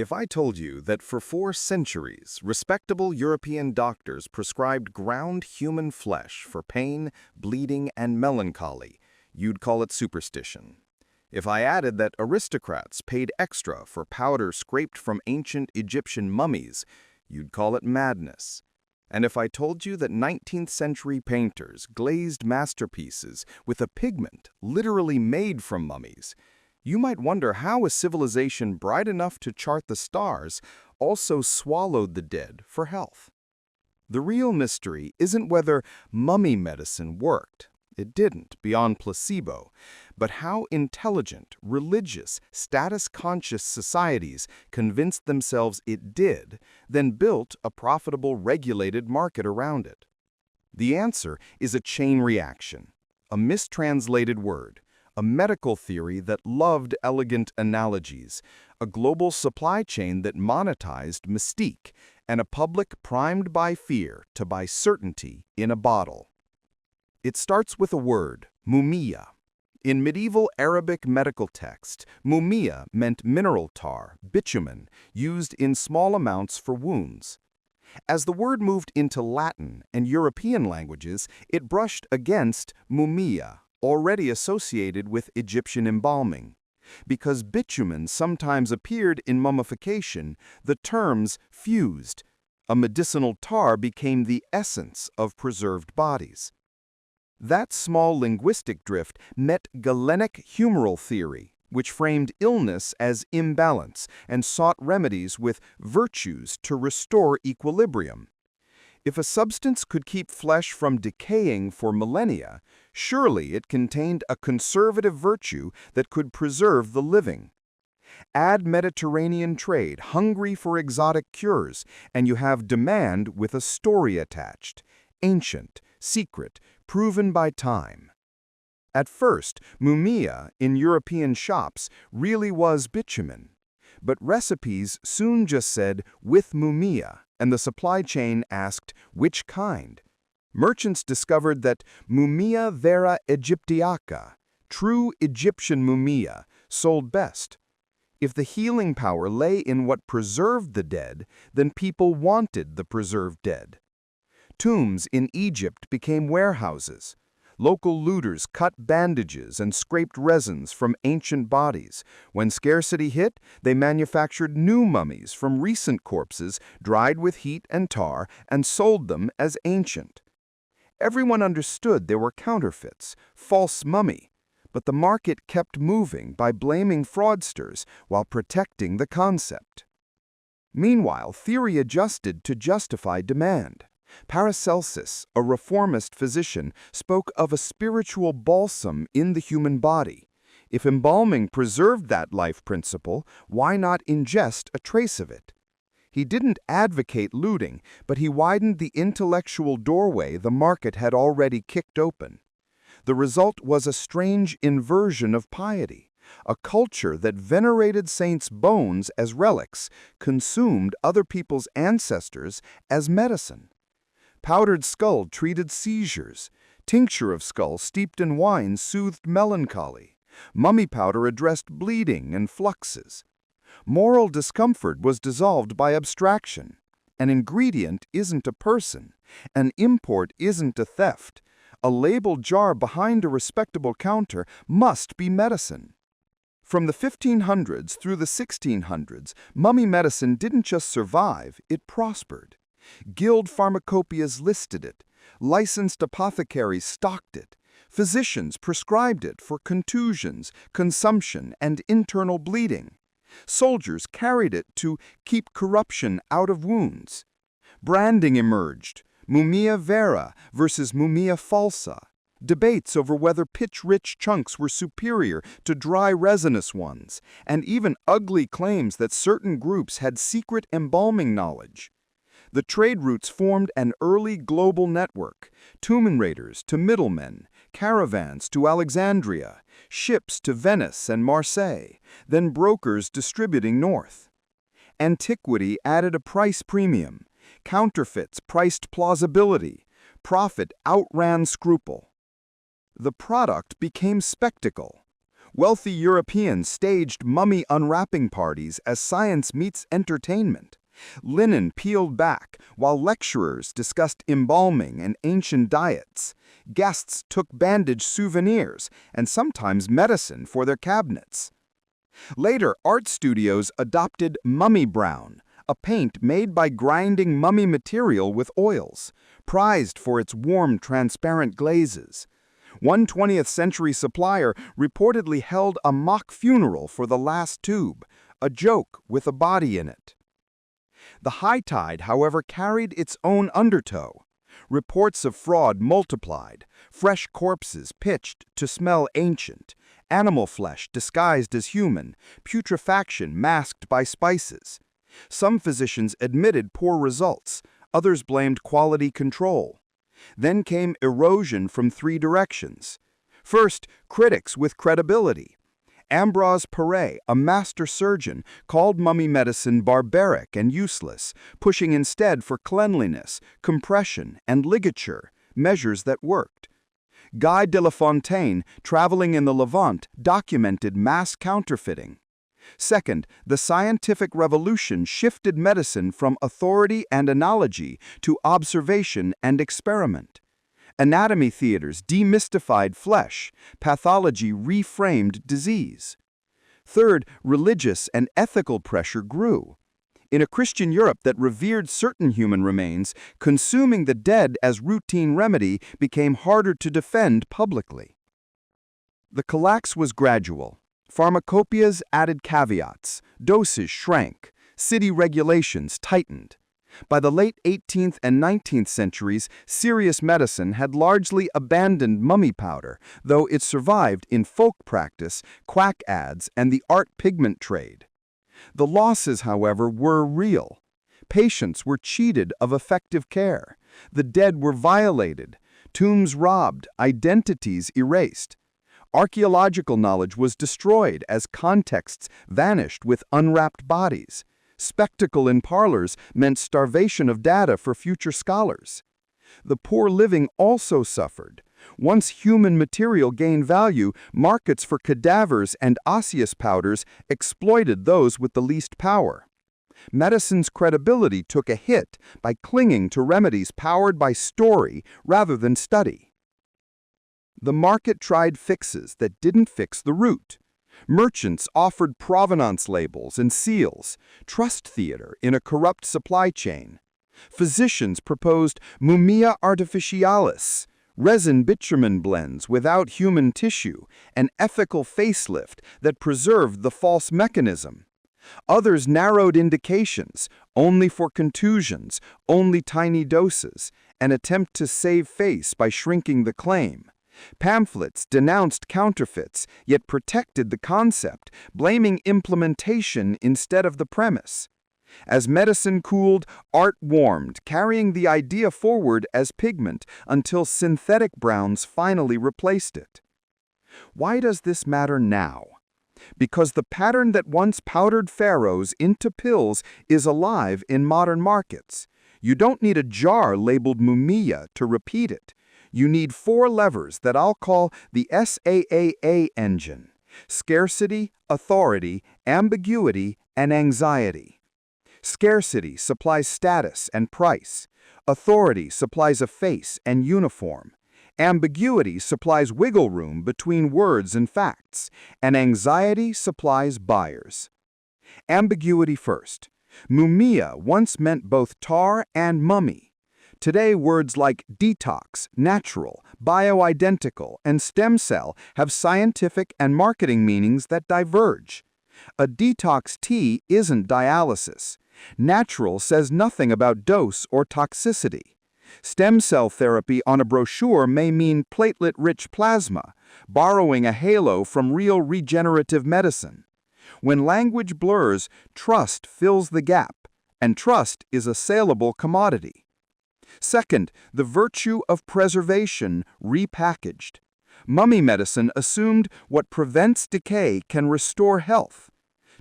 If I told you that for 4 centuries, respectable European doctors prescribed ground human flesh for pain, bleeding, and melancholy, you'd call it superstition. If I added that aristocrats paid extra for powder scraped from ancient Egyptian mummies, you'd call it madness. And if I told you that 19th-century painters glazed masterpieces with a pigment literally made from mummies, you might wonder how a civilization bright enough to chart the stars also swallowed the dead for health. The real mystery isn't whether mummy medicine worked. It didn't, beyond placebo, but how intelligent, religious, status-conscious societies convinced themselves it did, then built a profitable, regulated market around it. The answer is a chain reaction, a mistranslated word, a medical theory that loved elegant analogies, a global supply chain that monetized mystique, and a public primed by fear to buy certainty in a bottle. It starts with a word, mumiya. In medieval Arabic medical text, mumiya meant mineral tar, bitumen, used in small amounts for wounds. As the word moved into Latin and European languages, it brushed against mumiya, already associated with Egyptian embalming. Because bitumen sometimes appeared in mummification, the terms fused. A medicinal tar became the essence of preserved bodies. That small linguistic drift met Galenic humoral theory, which framed illness as imbalance and sought remedies with virtues to restore equilibrium. If a substance could keep flesh from decaying for millennia, surely it contained a conservative virtue that could preserve the living. Add Mediterranean trade, hungry for exotic cures, and you have demand with a story attached, ancient, secret, proven by time. At first, mumiya in European shops really was bitumen, but recipes soon just said with mumiya, and the supply chain asked which kind. Merchants discovered that mumiya vera Egyptiaca, true Egyptian mumiya, sold best. If the healing power lay in what preserved the dead, then people wanted the preserved dead. Tombs in Egypt became warehouses. Local looters cut bandages and scraped resins from ancient bodies. When scarcity hit, they manufactured new mummies from recent corpses, dried with heat and tar, and sold them as ancient. Everyone understood they were counterfeits, false mummy, but the market kept moving by blaming fraudsters while protecting the concept. Meanwhile, theory adjusted to justify demand. Paracelsus, a reformist physician, spoke of a spiritual balsam in the human body. If embalming preserved that life principle, why not ingest a trace of it? He didn't advocate looting, but he widened the intellectual doorway the market had already kicked open. The result was a strange inversion of piety. A culture that venerated saints' bones as relics consumed other people's ancestors as medicine. Powdered skull treated seizures. Tincture of skull steeped in wine soothed melancholy. Mummy powder addressed bleeding and fluxes. Moral discomfort was dissolved by abstraction. An ingredient isn't a person. An import isn't a theft. A labeled jar behind a respectable counter must be medicine. From the 1500s through the 1600s, mummy medicine didn't just survive, it prospered. Guild pharmacopoeias listed it. Licensed apothecaries stocked it. Physicians prescribed it for contusions, consumption, and internal bleeding. Soldiers carried it to keep corruption out of wounds. Branding emerged. Mumiya vera versus mumiya falsa. Debates over whether pitch-rich chunks were superior to dry resinous ones, and even ugly claims that certain groups had secret embalming knowledge. The trade routes formed an early global network, tomb raiders to middlemen, caravans to Alexandria, ships to Venice and Marseille, then brokers distributing north. Antiquity added a price premium. Counterfeits priced plausibility. Profit outran scruple. The product became spectacle. Wealthy Europeans staged mummy unwrapping parties as science meets entertainment. Linen peeled back while lecturers discussed embalming and ancient diets. Guests took bandaged souvenirs and sometimes medicine for their cabinets. Later, art studios adopted mummy brown, a paint made by grinding mummy material with oils, prized for its warm, transparent glazes. One 20th century supplier reportedly held a mock funeral for the last tube, a joke with a body in it. The high tide, however, carried its own undertow. Reports of fraud multiplied, fresh corpses pitched to smell ancient, animal flesh disguised as human, putrefaction masked by spices. Some physicians admitted poor results, others blamed quality control. Then came erosion from three directions. First, critics with credibility. Ambroise Paré, a master surgeon, called mummy medicine barbaric and useless, pushing instead for cleanliness, compression, and ligature, measures that worked. Guy de la Fontaine, traveling in the Levant, documented mass counterfeiting. Second, the scientific revolution shifted medicine from authority and analogy to observation and experiment. Anatomy theaters demystified flesh, pathology reframed disease. Third, religious and ethical pressure grew. In a Christian Europe that revered certain human remains, consuming the dead as routine remedy became harder to defend publicly. The collapse was gradual. Pharmacopoeias added caveats, doses shrank, city regulations tightened. By the late 18th and 19th centuries, serious medicine had largely abandoned mummy powder, though it survived in folk practice, quack ads, and the art pigment trade. The losses, however, were real. Patients were cheated of effective care. The dead were violated, tombs robbed, identities erased. Archaeological knowledge was destroyed as contexts vanished with unwrapped bodies. Spectacle in parlors meant starvation of data for future scholars. The poor living also suffered. Once human material gained value, markets for cadavers and osseous powders exploited those with the least power. Medicine's credibility took a hit by clinging to remedies powered by story rather than study. The market tried fixes that didn't fix the root. Merchants offered provenance labels and seals, trust theater in a corrupt supply chain. Physicians proposed mumiya artificialis, resin bitumen blends without human tissue, an ethical facelift that preserved the false mechanism. Others narrowed indications, only for contusions, only tiny doses, an attempt to save face by shrinking the claim. Pamphlets denounced counterfeits, yet protected the concept, blaming implementation instead of the premise. As medicine cooled, art warmed, carrying the idea forward as pigment until synthetic browns finally replaced it. Why does this matter now? Because the pattern that once powdered pharaohs into pills is alive in modern markets. You don't need a jar labeled mumiya to repeat it. You need 4 levers that I'll call the SAAA engine: scarcity, authority, ambiguity, and anxiety. Scarcity supplies status and price. Authority supplies a face and uniform. Ambiguity supplies wiggle room between words and facts. And anxiety supplies buyers. Ambiguity first. Mumiya once meant both tar and mummy. Today, words like detox, natural, bioidentical, and stem cell have scientific and marketing meanings that diverge. A detox tea isn't dialysis. Natural says nothing about dose or toxicity. Stem cell therapy on a brochure may mean platelet-rich plasma, borrowing a halo from real regenerative medicine. When language blurs, trust fills the gap, and trust is a saleable commodity. Second, the virtue of preservation repackaged. Mummy medicine assumed what prevents decay can restore health.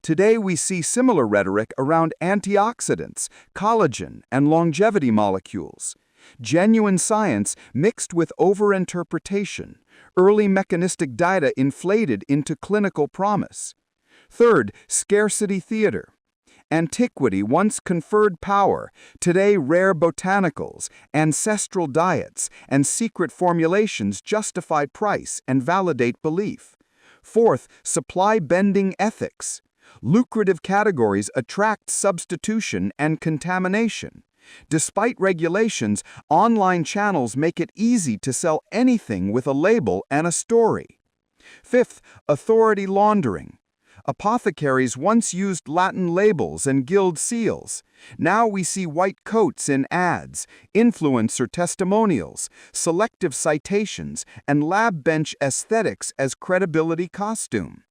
Today we see similar rhetoric around antioxidants, collagen, and longevity molecules. Genuine science mixed with overinterpretation. Early mechanistic data inflated into clinical promise. Third, scarcity theater. Antiquity once conferred power, today rare botanicals, ancestral diets, and secret formulations justify price and validate belief. Fourth, supply-bending ethics. Lucrative categories attract substitution and contamination. Despite regulations, online channels make it easy to sell anything with a label and a story. Fifth, authority laundering. Apothecaries once used Latin labels and guild seals. Now we see white coats in ads, influencer testimonials, selective citations, and lab bench aesthetics as credibility costume.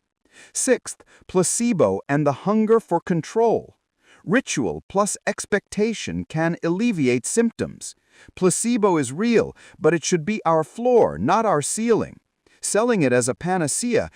Sixth, placebo and the hunger for control. Ritual plus expectation can alleviate symptoms. Placebo is real, but it should be our floor, not our ceiling. Selling it as a panacea